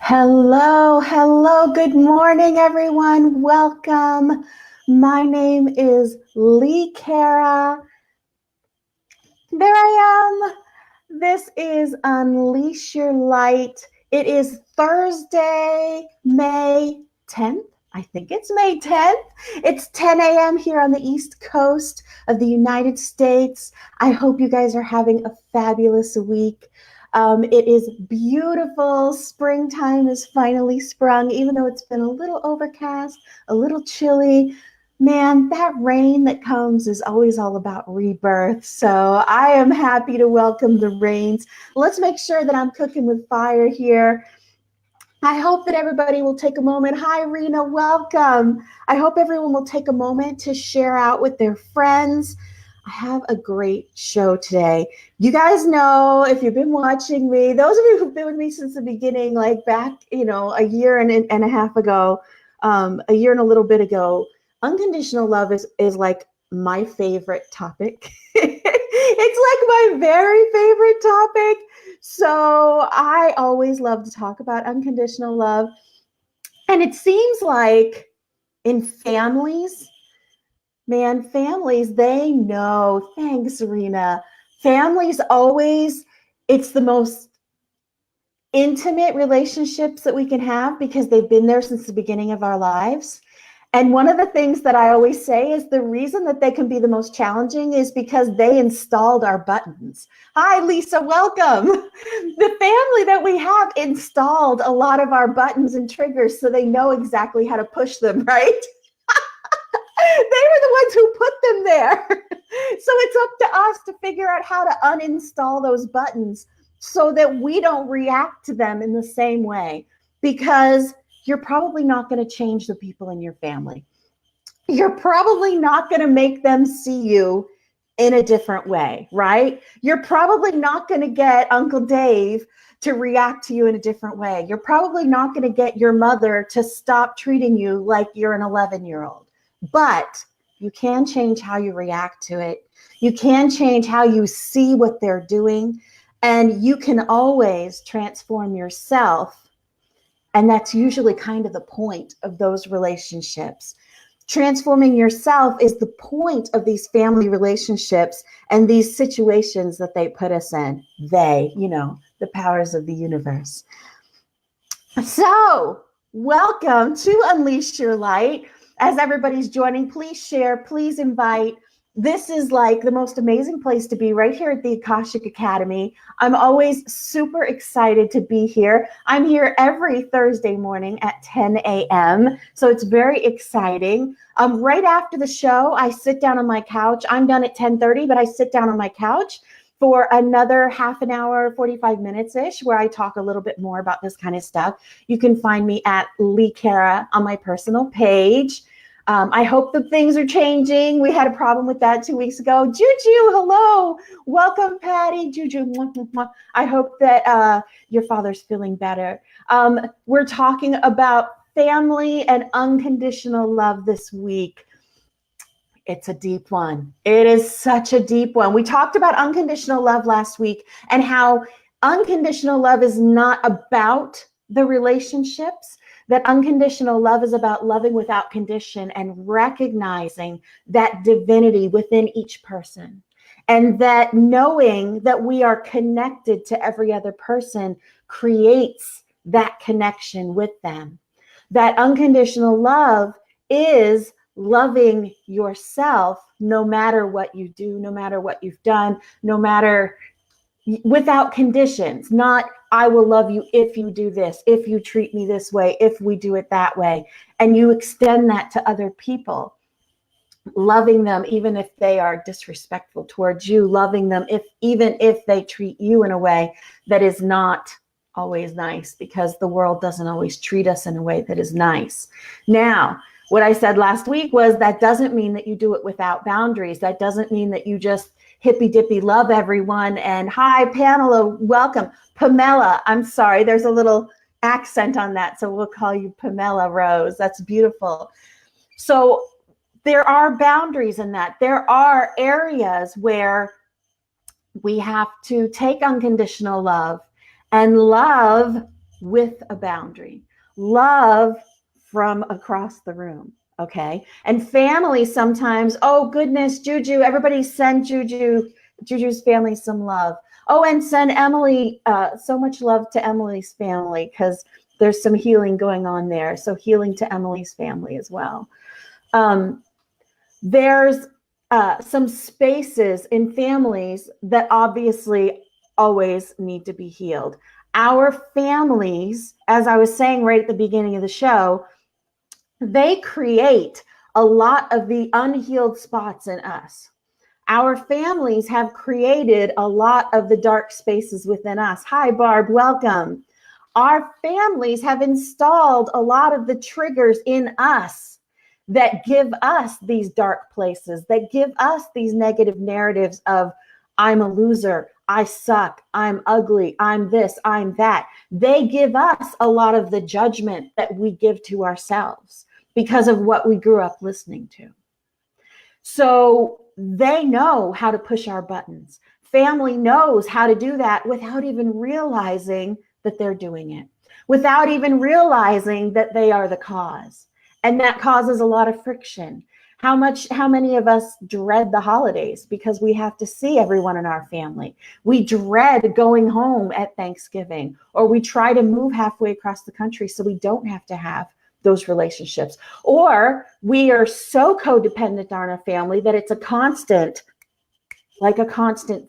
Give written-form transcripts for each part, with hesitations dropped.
Hello, good morning, everyone. Welcome. My name is Lee Cara. There I am. This is Unleash Your Light. It is Thursday, May 10th. I think it's May 10th. It's 10 a.m. here on the East Coast of the United States. I hope you guys are having a fabulous week. It is beautiful. Springtime is finally sprung, even though it's been a little overcast, a little chilly. Man, that rain that comes is always all about rebirth. So I am happy to welcome the rains. Let's make sure that I'm cooking with fire here. I hope that everybody will take a moment. Hi, Rena, welcome. I hope everyone will take a moment to share out with their friends. I have a great show today. You guys know, if you've been watching me, those of you who've been with me since the beginning, like back, a year and a half ago, a year and a little bit ago, unconditional love is like my favorite topic. It's like my very favorite topic. So I always love to talk about unconditional love. And it seems like in families, man, families, they know. Thanks, Serena. Families always, it's the most intimate relationships that we can have because they've been there since the beginning of our lives. And one of the things that I always say is the reason that they can be the most challenging is because they installed our buttons. Hi, Lisa, welcome. The family that we have installed a lot of our buttons and triggers so they know exactly how to push them, right? They were the ones who put them there. So it's up to us to figure out how to uninstall those buttons so that we don't react to them in the same way, because you're probably not going to change the people in your family. You're probably not going to make them see you in a different way, right? You're probably not going to get Uncle Dave to react to you in a different way. You're probably not going to get your mother to stop treating you like you're an 11-year-old. But you can change how you react to it. You can change how you see what they're doing. And you can always transform yourself. And that's usually kind of the point of those relationships. Transforming yourself is the point of these family relationships and these situations that they put us in. They, the powers of the universe. So, welcome to Unleash Your Light. As everybody's joining, please share, please invite. This is like the most amazing place to be right here at the Akashic Academy. I'm always super excited to be here. I'm here every Thursday morning at 10 a.m. So it's very exciting. Right after the show, I sit down on my couch. I'm done at 10:30, but I sit down on my couch for another half an hour, 45 minutes-ish, where I talk a little bit more about this kind of stuff. You can find me at Lee Cara on my personal page. I hope that things are changing. We had a problem with that 2 weeks ago. Juju, hello. Welcome, Patty. Juju, I hope that your father's feeling better. We're talking about family and unconditional love this week. It's a deep one. It is such a deep one. We talked about unconditional love last week and how unconditional love is not about the relationships, that unconditional love is about loving without condition and recognizing that divinity within each person. And that knowing that we are connected to every other person creates that connection with them. That unconditional love is loving yourself no matter what you do, no matter what you've done, no matter, without conditions. Not, I will love you if you do this, if you treat me this way, if we do it that way. And you extend that to other people, loving them even if they are disrespectful towards you, loving them even if they treat you in a way that is not always nice, because the world doesn't always treat us in a way that is nice. Now, what I said last week was that doesn't mean that you do it without boundaries. That doesn't mean that you just hippy dippy love everyone. And hi, Pamela, welcome. Pamela, I'm sorry, there's a little accent on that, so we'll call you Pamela Rose. That's beautiful. So there are boundaries in that. There are areas where we have to take unconditional love and love with a boundary. Love from across the room. Okay. And family sometimes, oh goodness, Juju, everybody send Juju's family some love. Oh, and send Emily so much love to Emily's family, because there's some healing going on there. So healing to Emily's family as well. There's some spaces in families that obviously always need to be healed. Our families, as I was saying right at the beginning of the show, they create a lot of the unhealed spots in us. Our families have created a lot of the dark spaces within us. Hi, Barb, welcome. Our families have installed a lot of the triggers in us that give us these dark places, that give us these negative narratives of, I'm a loser, I suck, I'm ugly, I'm this, I'm that. They give us a lot of the judgment that we give to ourselves because of what we grew up listening to. So they know how to push our buttons. Family knows how to do that without even realizing that they're doing it, without even realizing that they are the cause. And that causes a lot of friction. How many of us dread the holidays because we have to see everyone in our family? We dread going home at Thanksgiving, or we try to move halfway across the country so we don't have to have those relationships. Or we are so codependent on our family that it's a constant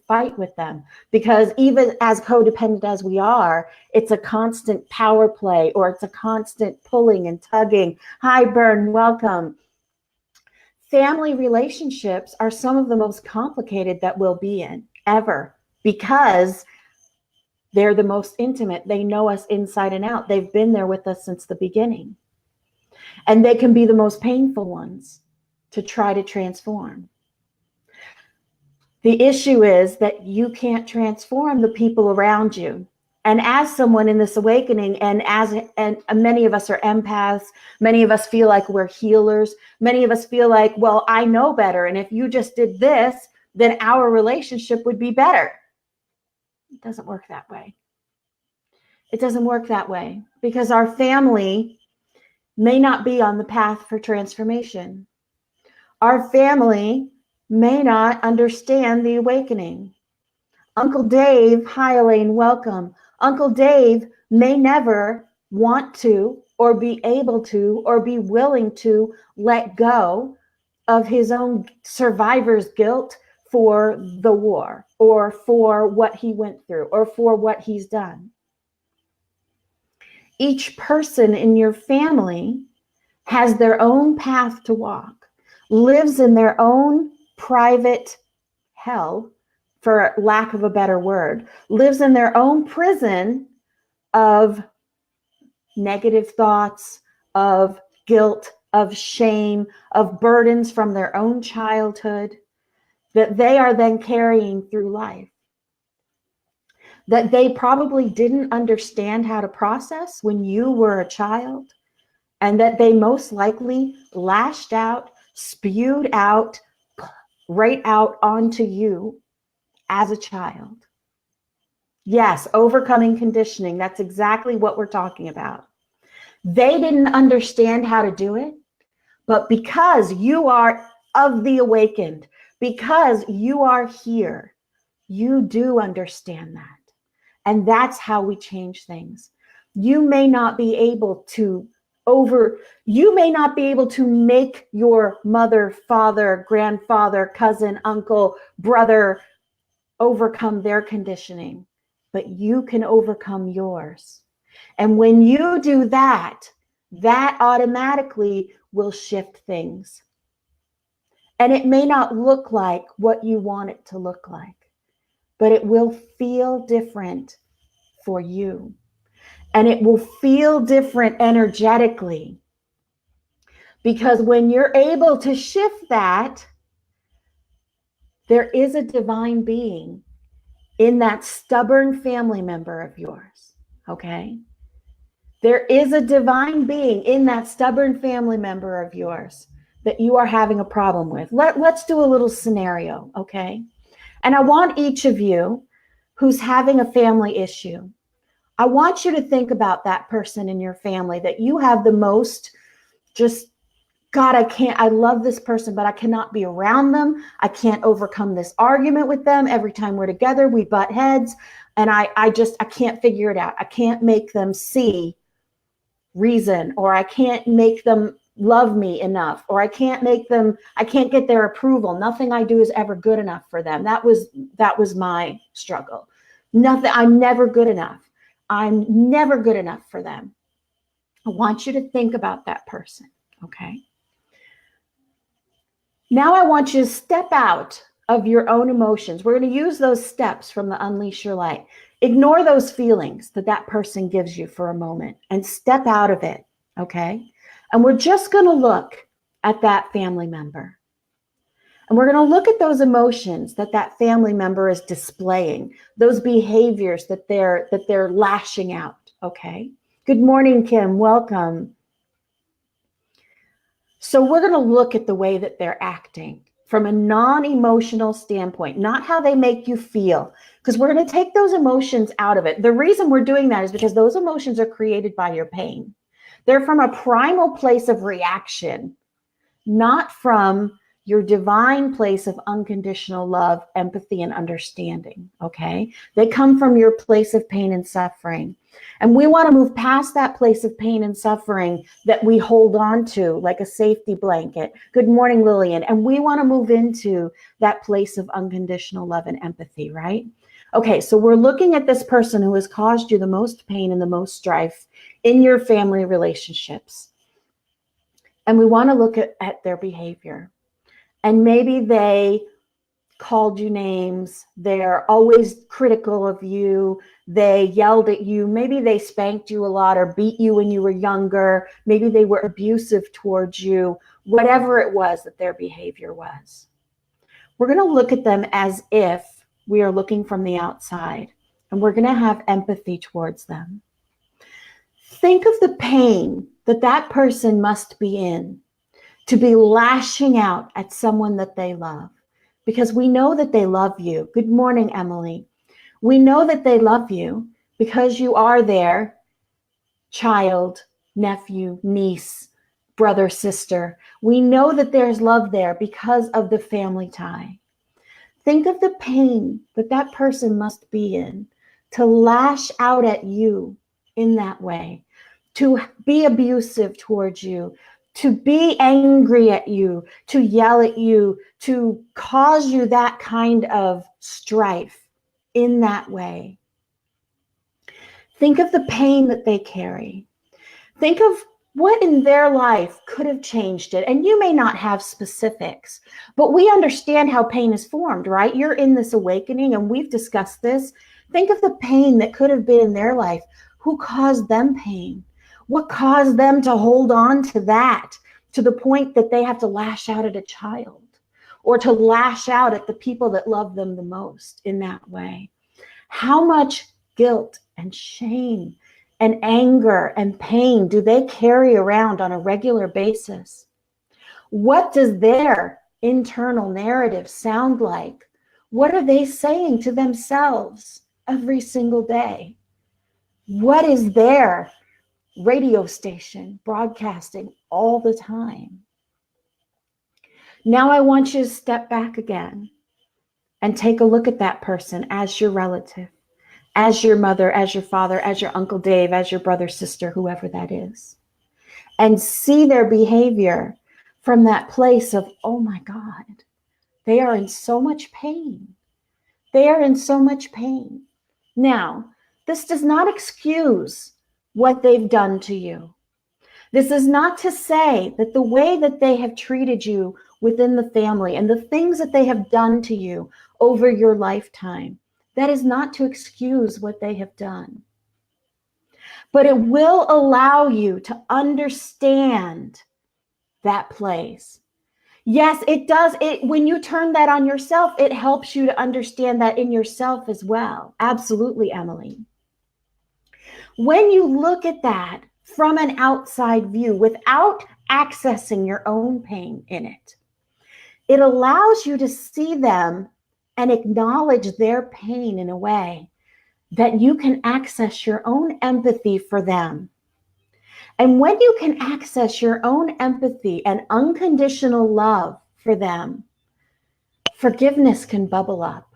fight with them, because even as codependent as we are, it's a constant power play, or it's a constant pulling and tugging. Hi, Bern, welcome. Family relationships are some of the most complicated that we'll be in ever, because they're the most intimate. They know us inside and out. They've been there with us since the beginning. And they can be the most painful ones to try to transform. The issue is that you can't transform the people around you. And as someone in this awakening, and many of us are empaths, many of us feel like we're healers, many of us feel like, well, I know better, and if you just did this, then our relationship would be better. It doesn't work that way. It doesn't work that way, because our family may not be on the path for transformation. Our family may not understand the awakening. Uncle Dave, hi Elaine, welcome. Uncle Dave may never want to, or be able to, or be willing to let go of his own survivor's guilt for the war, or for what he went through, or for what he's done. Each person in your family has their own path to walk, lives in their own private hell, for lack of a better word, lives in their own prison of negative thoughts, of guilt, of shame, of burdens from their own childhood that they are then carrying through life, that they probably didn't understand how to process when you were a child, and that they most likely lashed out, spewed out, right out onto you as a child. Yes, overcoming conditioning. That's exactly what we're talking about. They didn't understand how to do it, but because you are of the awakened, because you are here, you do understand that. And that's how we change things. You may not be able to make your mother, father, grandfather, cousin, uncle, brother overcome their conditioning, but you can overcome yours. And when you do that, that automatically will shift things. And it may not look like what you want it to look like, but it will feel different for you. And it will feel different energetically. Because when you're able to shift that, there is a divine being in that stubborn family member of yours, okay? There is a divine being in that stubborn family member of yours that you are having a problem with. Let's do a little scenario, okay? And I want each of you who's having a family issue, I want you to think about that person in your family that you have the most just, God, I love this person, but I cannot be around them. I can't overcome this argument with them. Every time we're together, we butt heads. And I can't figure it out. I can't make them see reason, or I can't make them love me enough, or I can't get their approval. Nothing I do is ever good enough for them. That was my struggle. I'm never good enough. I'm never good enough for them. I want you to think about that person, okay? Now I want you to step out of your own emotions. We're going to use those steps from the Unleash Your Light. Ignore those feelings that person gives you for a moment and step out of it, okay? And we're just going to look at that family member. And we're going to look at those emotions that family member is displaying, those behaviors that they're lashing out, okay? Good morning, Kim. Welcome. So we're going to look at the way that they're acting from a non-emotional standpoint, not how they make you feel, because we're going to take those emotions out of it. The reason we're doing that is because those emotions are created by your pain. They're from a primal place of reaction, not from your divine place of unconditional love, empathy, and understanding, okay? They come from your place of pain and suffering. And we want to move past that place of pain and suffering that we hold on to like a safety blanket. Good morning, Lillian. And we want to move into that place of unconditional love and empathy, right? Okay, so we're looking at this person who has caused you the most pain and the most strife in your family relationships. And we want to look at their behavior. And maybe they called you names. They're always critical of you. They yelled at you. Maybe they spanked you a lot or beat you when you were younger. Maybe they were abusive towards you. Whatever it was that their behavior was. We're going to look at them as if we are looking from the outside, and we're going to have empathy towards them. Think of the pain that person must be in to be lashing out at someone that they love, because we know that they love you. Good morning, Emily. We know that they love you because you are their child, nephew, niece, brother, sister. We know that there's love there because of the family tie. Think of the pain that person must be in to lash out at you in that way, to be abusive towards you, to be angry at you, to yell at you, to cause you that kind of strife in that way. Think of the pain that they carry. Think of what in their life could have changed it. And you may not have specifics, but we understand how pain is formed, right? You're in this awakening and we've discussed this. Think of the pain that could have been in their life. Who caused them pain? What caused them to hold on to that to the point that they have to lash out at a child or to lash out at the people that love them the most in that way? How much guilt and shame and anger and pain do they carry around on a regular basis? What does their internal narrative sound like? What are they saying to themselves every single day? What is their radio station broadcasting all the time? Now I want you to step back again and take a look at that person as your relative, as your mother, as your father, as your Uncle Dave, as your brother, sister, whoever that is, and see their behavior from that place of, oh my God, they are in so much pain. They are in so much pain. Now, this does not excuse what they've done to you. This is not to say that the way that they have treated you within the family and the things that they have done to you over your lifetime, that is not to excuse what they have done. But it will allow you to understand that place. Yes, it does. When you turn that on yourself, it helps you to understand that in yourself as well. Absolutely, Emily. When you look at that from an outside view without accessing your own pain in it, it allows you to see them and acknowledge their pain in a way that you can access your own empathy for them. And when you can access your own empathy and unconditional love for them, forgiveness can bubble up.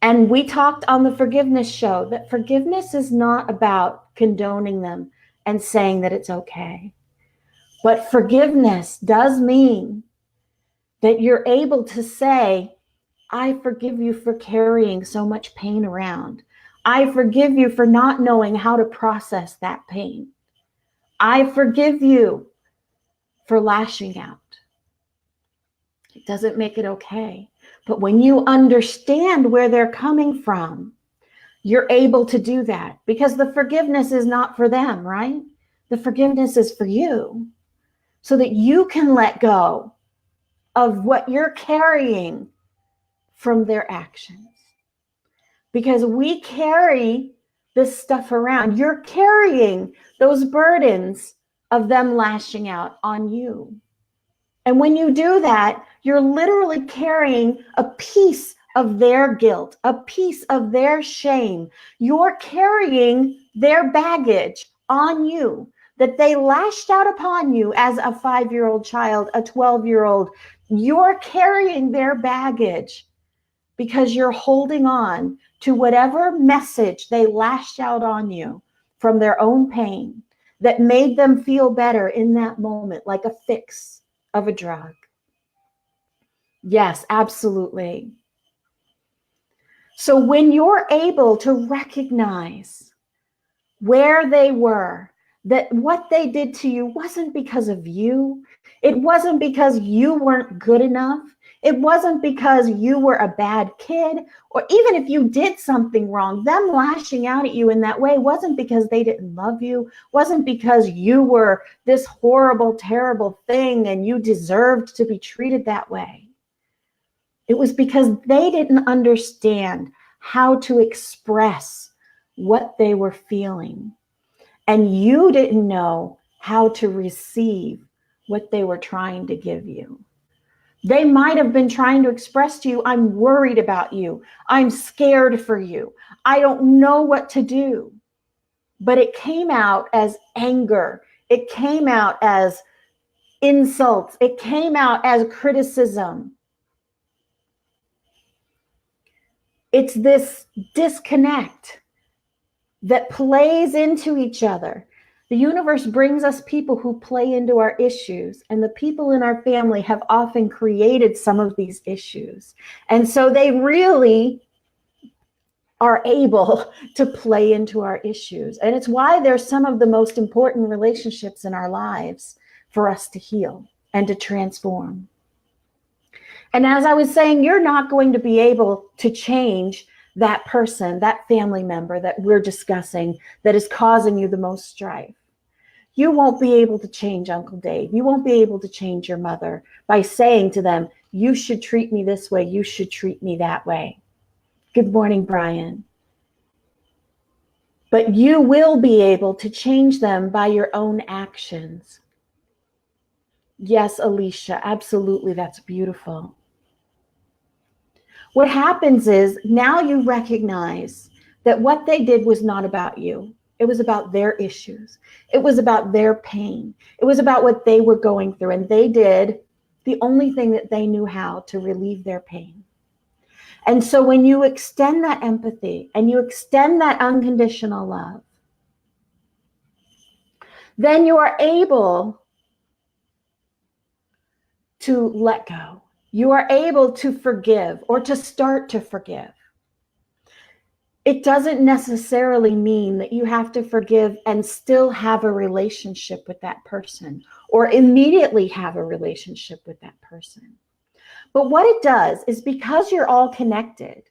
And we talked on the forgiveness show that forgiveness is not about condoning them and saying that it's okay. But forgiveness does mean that you're able to say, I forgive you for carrying so much pain around. I forgive you for not knowing how to process that pain. I forgive you for lashing out. It doesn't make it okay. But when you understand where they're coming from, you're able to do that because the forgiveness is not for them, right? The forgiveness is for you so that you can let go of what you're carrying from their actions. Because we carry this stuff around. You're carrying those burdens of them lashing out on you. And when you do that, you're literally carrying a piece of their guilt, a piece of their shame. You're carrying their baggage on you that they lashed out upon you as a 5-year-old child, a 12-year-old. You're carrying their baggage because you're holding on to whatever message they lashed out on you from their own pain that made them feel better in that moment, like a fix of a drug. Yes, absolutely. So when you're able to recognize where they were, that what they did to you wasn't because of you, it wasn't because you weren't good enough, it wasn't because you were a bad kid, or even if you did something wrong, them lashing out at you in that way wasn't because they didn't love you, wasn't because you were this horrible, terrible thing and you deserved to be treated that way. It was because they didn't understand how to express what they were feeling. And you didn't know how to receive what they were trying to give you. They might have been trying to express to you, I'm worried about you. I'm scared for you. I don't know what to do. But it came out as anger. It came out as insults. It came out as criticism. It's this disconnect that plays into each other. The universe brings us people who play into our issues, and the people in our family have often created some of these issues. And so they really are able to play into our issues. And it's why they're some of the most important relationships in our lives for us to heal and to transform. And as I was saying, you're not going to be able to change that person, that family member that we're discussing that is causing you the most strife. You won't be able to change Uncle Dave. You won't be able to change your mother by saying to them, you should treat me this way. You should treat me that way. Good morning, Brian. But you will be able to change them by your own actions. Yes, Alicia, absolutely. That's beautiful. What happens is now you recognize that what they did was not about you. It was about their issues. It was about their pain. It was about what they were going through. And they did the only thing that they knew how to relieve their pain. And so when you extend that empathy and you extend that unconditional love, then you are able to let go. You are able to forgive or to start to forgive. It doesn't necessarily mean that you have to forgive and still have a relationship with that person or immediately have a relationship with that person. But what it does is because you're all connected,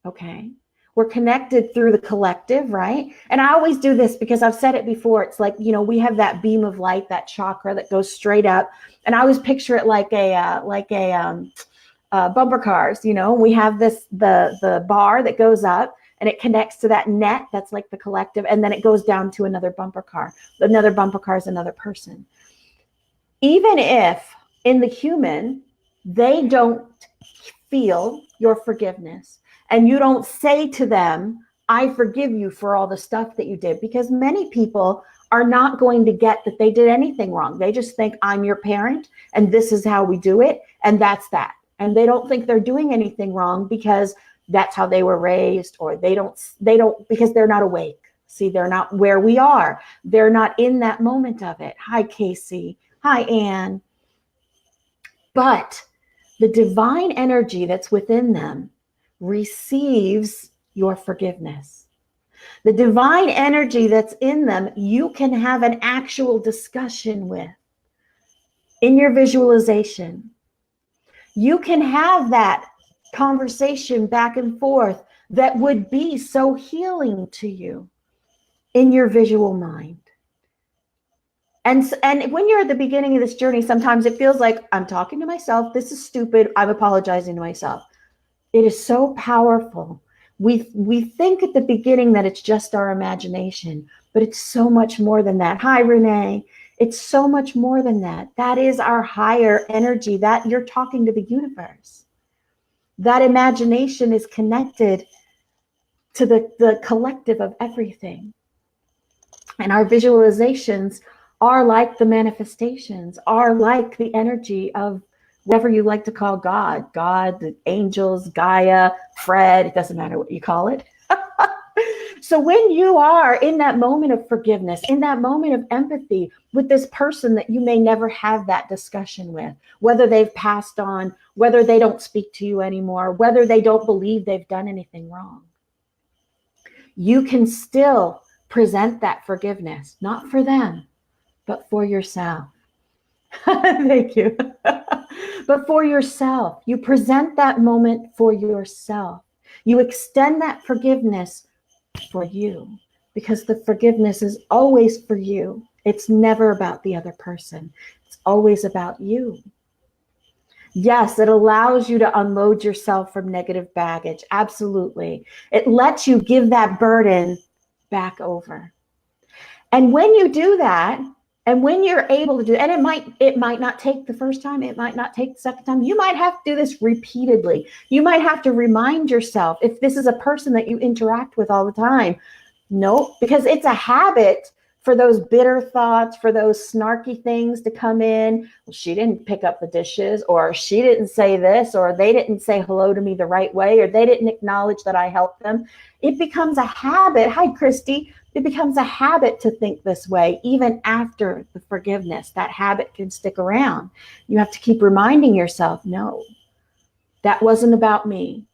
okay? We're connected through the collective, right? And I always do this because I've said it before. It's like, you know, we have that beam of light, that chakra that goes straight up. And I always picture it like a bumper cars, you know, we have the bar that goes up and it connects to that net that's like the collective, and then it goes down to another bumper car. Another bumper car is another person. Even if in the human, they don't feel your forgiveness And you don't say to them, I forgive you for all the stuff that you did, because many people are not going to get that they did anything wrong. They just think I'm your parent and this is how we do it. And that's that. And they don't think they're doing anything wrong because that's how they were raised, or they don't because they're not awake. See, they're not where we are. They're not in that moment of it. Hi, Casey. Hi, Anne. But the divine energy that's within them receives your forgiveness. The divine energy that's in them, you can have an actual discussion with in your visualization. You can have that conversation back and forth that would be so healing to you in your visual mind. And when you're at the beginning of this journey, sometimes it feels like I'm talking to myself. This is stupid. I'm apologizing to myself. It is so powerful. We think at the beginning that it's just our imagination, but it's so much more than that. Hi, Renee. It's so much more than that. That is our higher energy. That you're talking to the universe. That imagination is connected to the collective of everything. And our visualizations are like the manifestations, are like the energy of whatever you like to call God, the angels, Gaia, Fred, it doesn't matter what you call it. So when you are in that moment of forgiveness, in that moment of empathy with this person that you may never have that discussion with, whether they've passed on, whether they don't speak to you anymore, whether they don't believe they've done anything wrong, you can still present that forgiveness, not for them, but for yourself. Thank you. But for yourself. You present that moment for yourself. You extend that forgiveness for you, because the forgiveness is always for you. It's never about the other person. It's always about you. Yes, it allows you to unload yourself from negative baggage. Absolutely. It lets you give that burden back over. And when you do that, and when you're able to do, and it might not take the first time, it might not take the second time. You might have to do this repeatedly. You might have to remind yourself, if this is a person that you interact with all the time, no, because it's a habit for those bitter thoughts, for those snarky things to come in. Well, she didn't pick up the dishes, or she didn't say this, or they didn't say hello to me the right way, or they didn't acknowledge that I helped them. It becomes a habit. Hi, Christy. It becomes a habit to think this way, even after the forgiveness. That habit can stick around. You have to keep reminding yourself, no, that wasn't about me.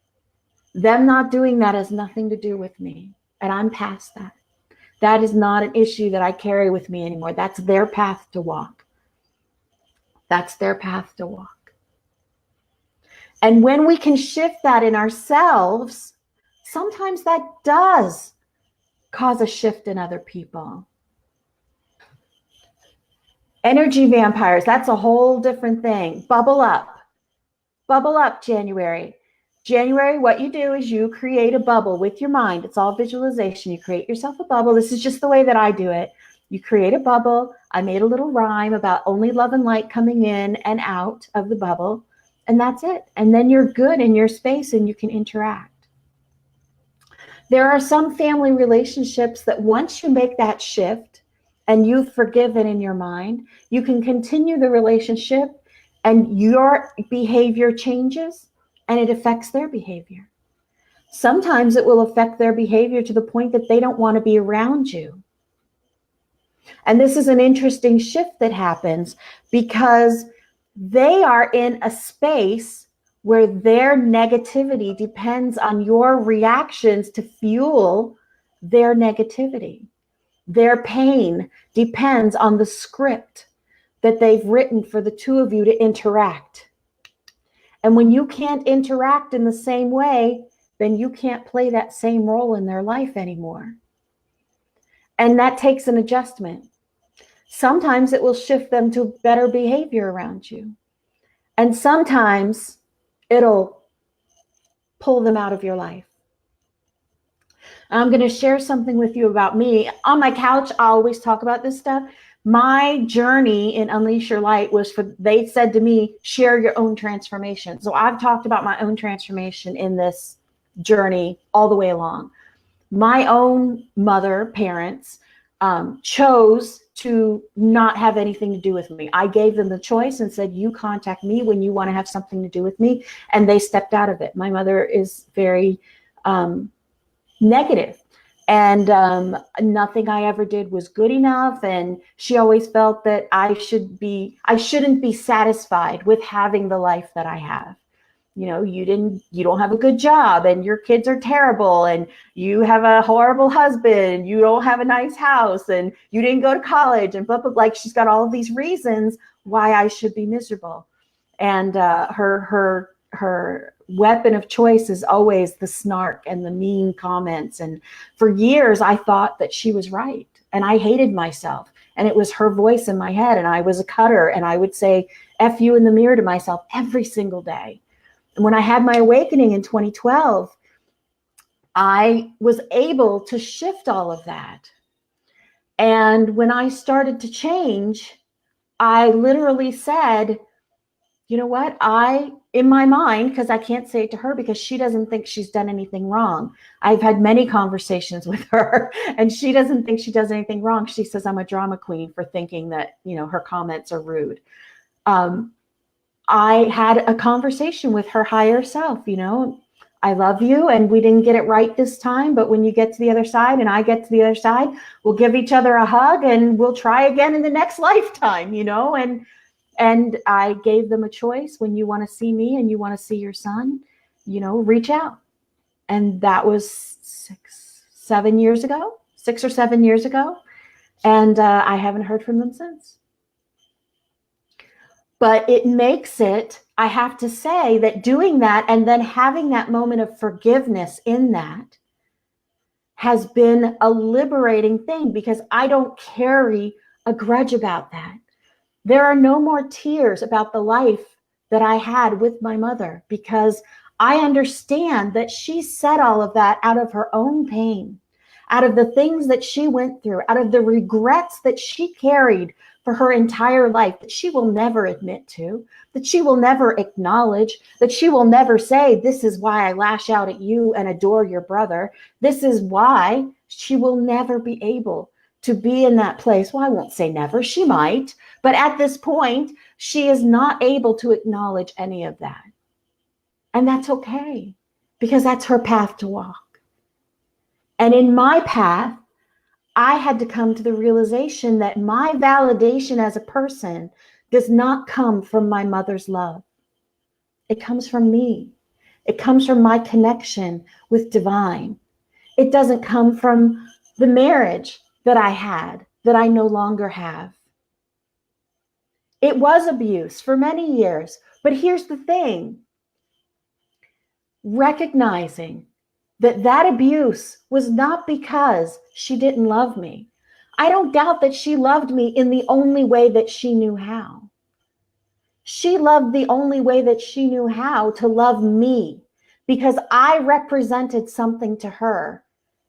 Them not doing that has nothing to do with me. And I'm past that. That is not an issue that I carry with me anymore. That's their path to walk. That's their path to walk. And when we can shift that in ourselves, sometimes that does cause a shift in other people. Energy vampires, that's a whole different thing. Bubble up. Bubble up, January. January, what you do is you create a bubble with your mind. It's all visualization. You create yourself a bubble. This is just the way that I do it. You create a bubble. I made a little rhyme about only love and light coming in and out of the bubble. And that's it. And then you're good in your space and you can interact. There are some family relationships that once you make that shift and you've forgiven in your mind, you can continue the relationship and your behavior changes and it affects their behavior. Sometimes it will affect their behavior to the point that they don't want to be around you. And this is an interesting shift that happens because they are in a space where their negativity depends on your reactions to fuel their negativity. Their pain depends on the script that they've written for the two of you to interact. And when you can't interact in the same way, then you can't play that same role in their life anymore. And that takes an adjustment. Sometimes it will shift them to better behavior around you. And sometimes it'll pull them out of your life. I'm going to share something with you about me. On my couch, I always talk about this stuff. My journey in Unleash Your Light was they said to me, share your own transformation. So I've talked about my own transformation in this journey all the way along. My own parents, chose to not have anything to do with me. I gave them the choice and said, you contact me when you want to have something to do with me. And they stepped out of it. My mother is very negative. And nothing I ever did was good enough. And she always felt that I shouldn't be satisfied with having the life that I have. You know, you don't have a good job, and your kids are terrible, and you have a horrible husband, you don't have a nice house, and you didn't go to college, and blah, blah, blah. Like, she's got all of these reasons why I should be miserable. And her weapon of choice is always the snark and the mean comments. And for years, I thought that she was right, and I hated myself. And it was her voice in my head, and I was a cutter, and I would say F you in the mirror to myself every single day. And when I had my awakening in 2012, I was able to shift all of that. And when I started to change, I literally said, you know what? In my mind, because I can't say it to her because she doesn't think she's done anything wrong. I've had many conversations with her, and she doesn't think she does anything wrong. She says I'm a drama queen for thinking that, her comments are rude. I had a conversation with her higher self, I love you, and we didn't get it right this time, but when you get to the other side and I get to the other side, we'll give each other a hug and we'll try again in the next lifetime, and I gave them a choice. When you want to see me and you want to see your son, reach out. And that was 6 or 7 years ago. And I haven't heard from them since. But it makes it, I have to say, that doing that and then having that moment of forgiveness in that has been a liberating thing, because I don't carry a grudge about that. There are no more tears about the life that I had with my mother, because I understand that she said all of that out of her own pain, out of the things that she went through, out of the regrets that she carried for her entire life, that she will never admit to, that she will never acknowledge, that she will never say, this is why I lash out at you and adore your brother. This is why. She will never be able to be in that place. Well, I won't say never, she might, but at this point, she is not able to acknowledge any of that. And that's okay, because that's her path to walk. And in my path, I had to come to the realization that my validation as a person does not come from my mother's love. It comes from me. It comes from my connection with divine. It doesn't come from the marriage that I had, that I no longer have. It was abuse for many years. But here's the thing. Recognizing that abuse was not because she didn't love me. I don't doubt that she loved me in the only way that she knew how. She loved the only way that she knew how to love me, because I represented something to her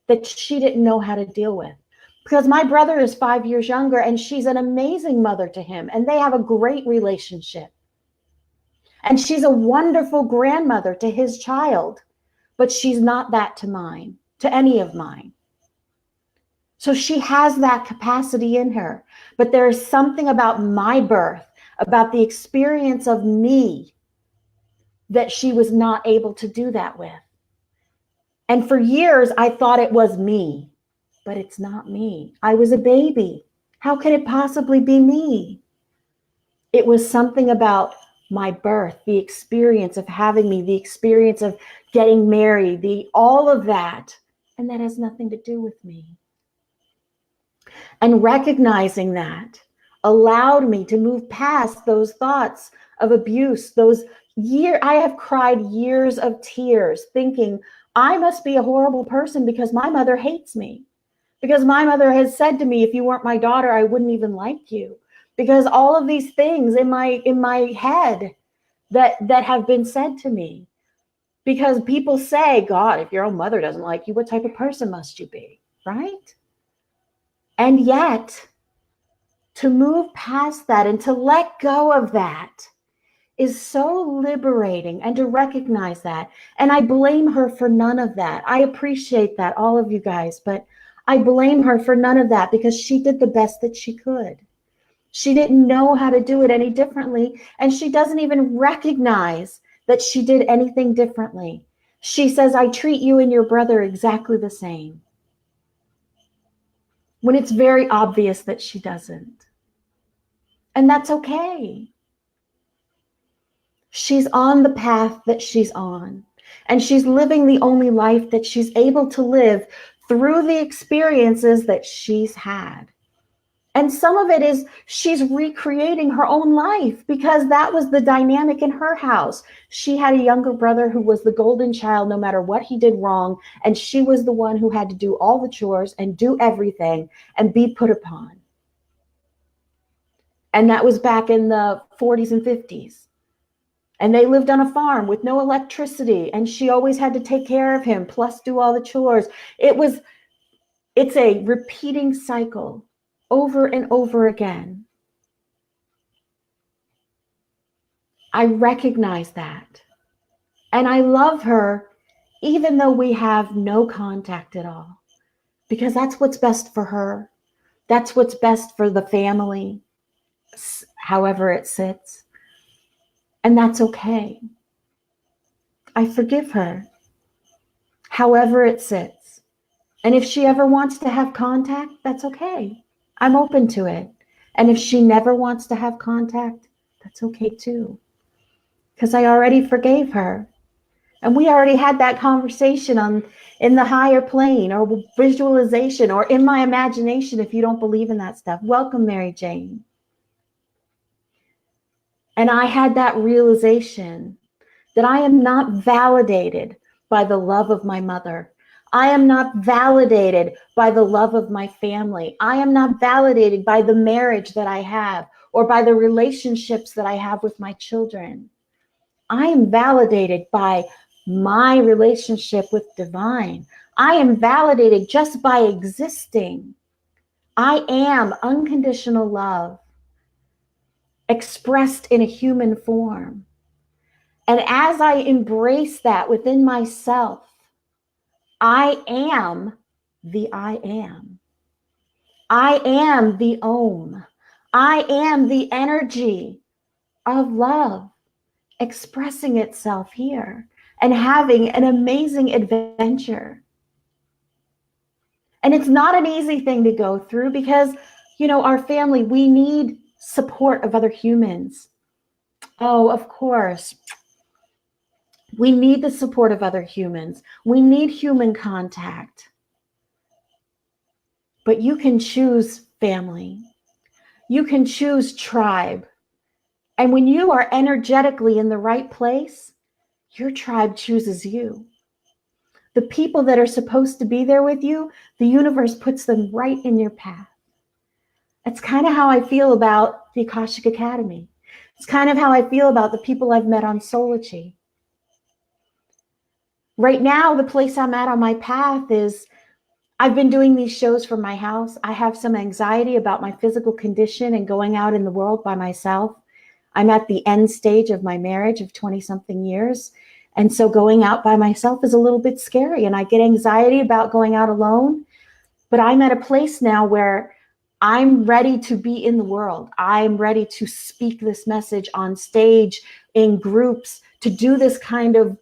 that she didn't know how to deal with. Because my brother is 5 years younger, and she's an amazing mother to him, and they have a great relationship. And she's a wonderful grandmother to his child. But she's not that to mine, to any of mine. So she has that capacity in her. But there is something about my birth, about the experience of me, that she was not able to do that with. And for years, I thought it was me, but it's not me. I was a baby. How can it possibly be me? It was something about my birth, the experience of having me, the experience of getting married, all of that. And that has nothing to do with me. And recognizing that allowed me to move past those thoughts of abuse, I have cried years of tears thinking I must be a horrible person because my mother hates me. Because my mother has said to me, if you weren't my daughter, I wouldn't even like you. Because all of these things in my head that have been said to me. Because people say, God, if your own mother doesn't like you, what type of person must you be, right? And yet, to move past that and to let go of that is so liberating, and to recognize that. And I blame her for none of that. I appreciate that, all of you guys, but I blame her for none of that because she did the best that she could. She didn't know how to do it any differently, and she doesn't even recognize that she did anything differently. She says, I treat you and your brother exactly the same, when it's very obvious that she doesn't. And that's okay. She's on the path that she's on, and she's living the only life that she's able to live through the experiences that she's had. And some of it is she's recreating her own life because that was the dynamic in her house. She had a younger brother who was the golden child no matter what he did wrong, and she was the one who had to do all the chores and do everything and be put upon. And that was back in the 40s and 50s. And they lived on a farm with no electricity, and she always had to take care of him, plus do all the chores. It's a repeating cycle over and over again. I recognize that. And I love her, even though we have no contact at all, because that's what's best for her. That's what's best for the family, however it sits. And that's okay. I forgive her, however it sits. And if she ever wants to have contact, that's okay. I'm open to it. And if she never wants to have contact, that's okay too. Because I already forgave her. And we already had that conversation in the higher plane, or visualization, or in my imagination if you don't believe in that stuff. Welcome, Mary Jane. And I had that realization that I am not validated by the love of my mother. I am not validated by the love of my family. I am not validated by the marriage that I have or by the relationships that I have with my children. I am validated by my relationship with divine. I am validated just by existing. I am unconditional love expressed in a human form. And as I embrace that within myself, I am the I am. I am the Om. I am the energy of love expressing itself here and having an amazing adventure. And it's not an easy thing to go through because, our family, we need support of other humans. Oh, of course. We need the support of other humans. We need human contact. But you can choose family. You can choose tribe. And when you are energetically in the right place, your tribe chooses you. The people that are supposed to be there with you, the universe puts them right in your path. That's kind of how I feel about the Akashic Academy. It's kind of how I feel about the people I've met on Sology. Right now, the place I'm at on my path is I've been doing these shows from my house. I have some anxiety about my physical condition and going out in the world by myself. I'm at the end stage of my marriage of 20-something years. And so going out by myself is a little bit scary. And I get anxiety about going out alone. But I'm at a place now where I'm ready to be in the world. I'm ready to speak this message on stage, in groups, to do this kind of,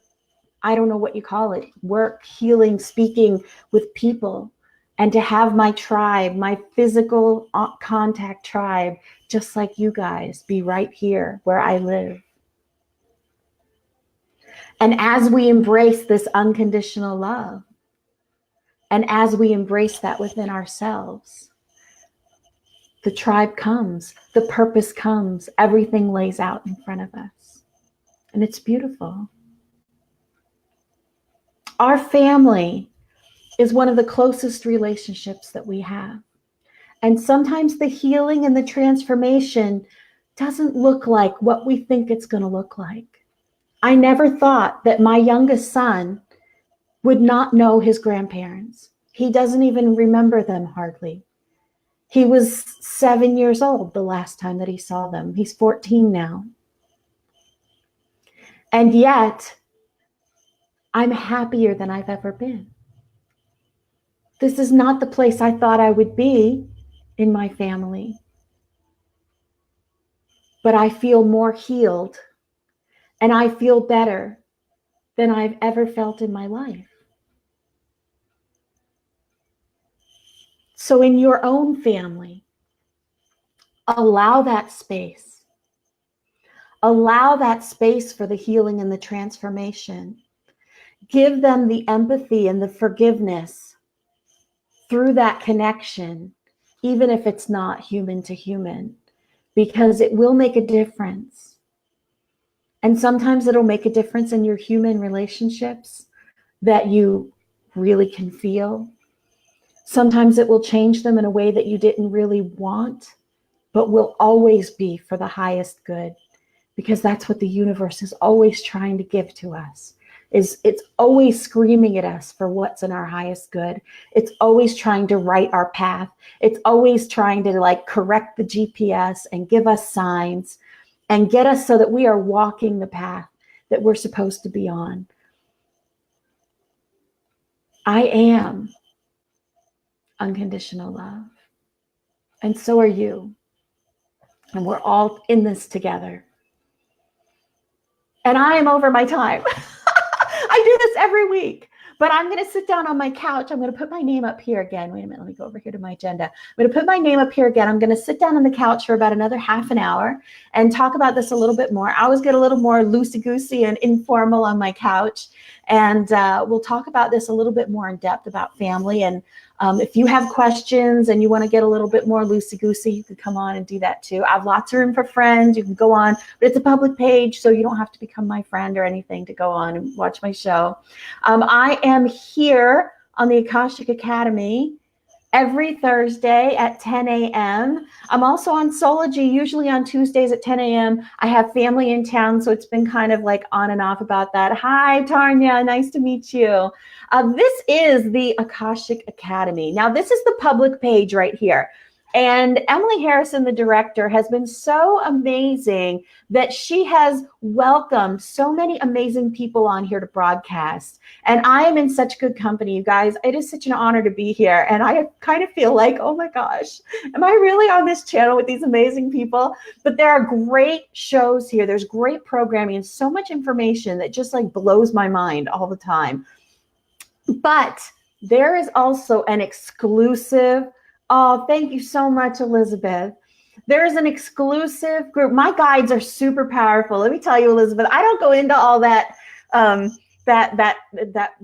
I don't know what you call it, work, healing, speaking with people, and to have my tribe, my physical contact tribe, just like you guys, be right here where I live. And as we embrace this unconditional love, and as we embrace that within ourselves, the tribe comes, the purpose comes, everything lays out in front of us. And it's beautiful. Our family is one of the closest relationships that we have. And sometimes the healing and the transformation doesn't look like what we think it's going to look like. I never thought that my youngest son would not know his grandparents. He doesn't even remember them hardly. He was 7 years old the last time that he saw them. He's 14 now. And yet, I'm happier than I've ever been. This is not the place I thought I would be in my family. But I feel more healed and I feel better than I've ever felt in my life. So in your own family, allow that space. Allow that space for the healing and the transformation. Give them the empathy and the forgiveness through that connection, even if it's not human to human, because it will make a difference. And sometimes it'll make a difference in your human relationships that you really can feel. Sometimes it will change them in a way that you didn't really want, but will always be for the highest good, because that's what the universe is always trying to give to us. It's always screaming at us for what's in our highest good. It's always trying to write our path. It's always trying to correct the GPS and give us signs and get us so that we are walking the path that we're supposed to be on. I am unconditional love. And so are you. And we're all in this together. And I am over my time. I do this every week, but I'm going to sit down on my couch. I'm going to put my name up here again. Wait a minute. Let me go over here to my agenda. I'm going to put my name up here again. I'm going to sit down on the couch for about another half an hour and talk about this a little bit more. I always get a little more loosey-goosey and informal on my couch. And we'll talk about this a little bit more in depth about family. And if you have questions and you want to get a little bit more loosey-goosey, you can come on and do that too. I have lots of room for friends. You can go on, but it's a public page, so you don't have to become my friend or anything to go on and watch my show. I am here on the Akashic Academy every Thursday at 10 a.m. I'm also on Sology, usually on Tuesdays at 10 a.m. I have family in town, so it's been kind of on and off about that. Hi, Tanya. Nice to meet you. This is the Akashic Academy. Now, this is the public page right here. And Emily Harrison, the director, has been so amazing that she has welcomed so many amazing people on here to broadcast. And I am in such good company, you guys. It is such an honor to be here. And I kind of feel like, oh my gosh, am I really on this channel with these amazing people? But there are great shows here. There's great programming and so much information that just blows my mind all the time. But there is also an exclusive. Oh, thank you so much, Elizabeth. There's an exclusive group. My guides are super powerful. Let me tell you, Elizabeth, I don't go into all that that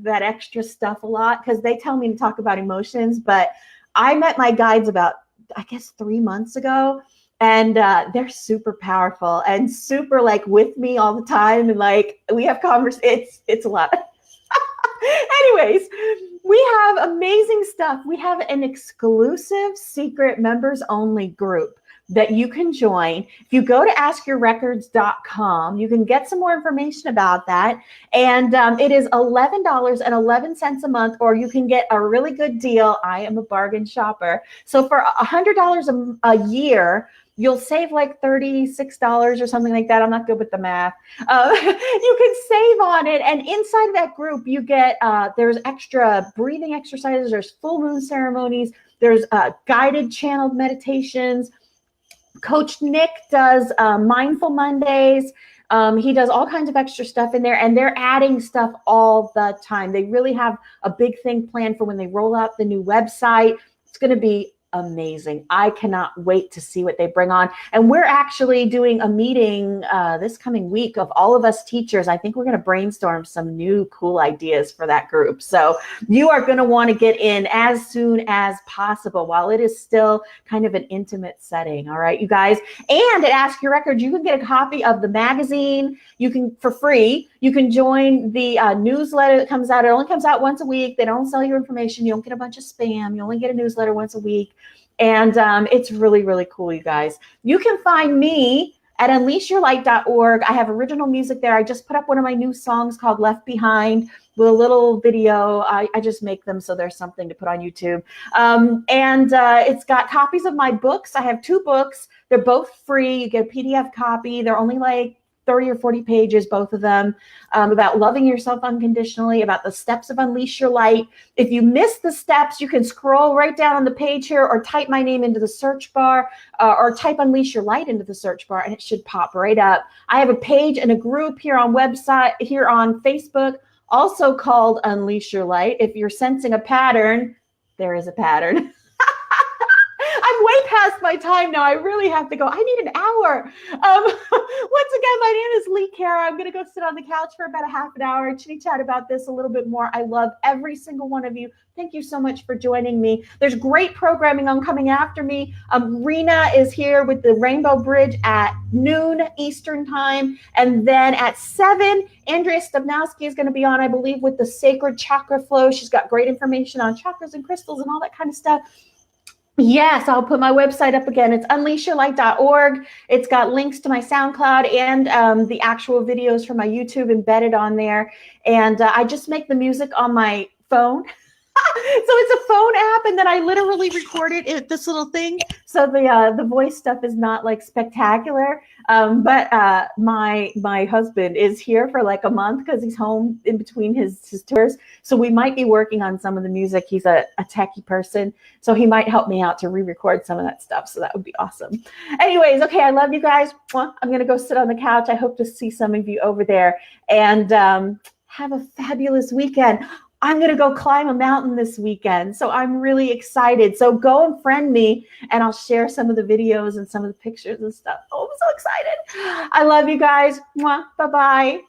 extra stuff a lot because they tell me to talk about emotions. But I met my guides about, I guess, 3 months ago, and they're super powerful and super with me all the time. And we have conversations. It's a lot. Anyways, we have amazing stuff. We have an exclusive secret members only group that you can join. If you go to askyourrecords.com, you can get some more information about that. And it is $11.11 a month, or you can get a really good deal. I am a bargain shopper. So for $100 a year, you'll save $36 or something like that. I'm not good with the math. You can save on it. And inside that group, you get, there's extra breathing exercises. There's full moon ceremonies. There's guided channeled meditations. Coach Nick does Mindful Mondays. He does all kinds of extra stuff in there, and they're adding stuff all the time. They really have a big thing planned for when they roll out the new website. It's going to be amazing. I cannot wait to see what they bring on. And we're actually doing a meeting this coming week of all of us teachers. I think we're going to brainstorm some new cool ideas for that group. So you are going to want to get in as soon as possible while it is still kind of an intimate setting. All right, you guys. And at Ask Your Records, you can get a copy of the magazine. You can, for free, you can join the newsletter that comes out. It only comes out once a week. They don't sell your information. You don't get a bunch of spam. You only get a newsletter once a week. And it's really, really cool, you guys. You can find me at unleashyourlight.org. I have original music there. I just put up one of my new songs called Left Behind with a little video. I just make them so there's something to put on YouTube. And it's got copies of my books. I have 2 books. They're both free. You get a PDF copy. They're only 30 or 40 pages, both of them, about loving yourself unconditionally, about the steps of Unleash Your Light. If you miss the steps, you can scroll right down on the page here or type my name into the search bar or type Unleash Your Light into the search bar and it should pop right up. I have a page and a group here on Facebook, also called Unleash Your Light. If you're sensing a pattern, there is a pattern. I'm way past my time now. I really have to go. I need an hour. Once again, my name is Lee Cara. I'm going to go sit on the couch for about a half an hour and chitty chat about this a little bit more. I love every single one of you. Thank you so much for joining me. There's great programming on coming after me. Rena is here with the Rainbow Bridge at noon Eastern time. And then at 7, Andrea Stubnowski is going to be on, I believe, with the Sacred Chakra Flow. She's got great information on chakras and crystals and all that kind of stuff. Yes, I'll put my website up again. It's unleashyourlight.org. It's got links to my SoundCloud and the actual videos from my YouTube embedded on there. And I just make the music on my phone. So it's a phone app, and then I literally record it in this little thing. So the voice stuff is not like spectacular. But my husband is here for like a month because he's home in between his tours. So we might be working on some of the music. He's a techie person, so he might help me out to re-record some of that stuff. So that would be awesome. Anyways, okay, I love you guys. I'm gonna go sit on the couch. I hope to see some of you over there, and have a fabulous weekend. I'm going to go climb a mountain this weekend. So I'm really excited. So go and friend me and I'll share some of the videos and some of the pictures and stuff. Oh, I'm so excited. I love you guys. Bye-bye.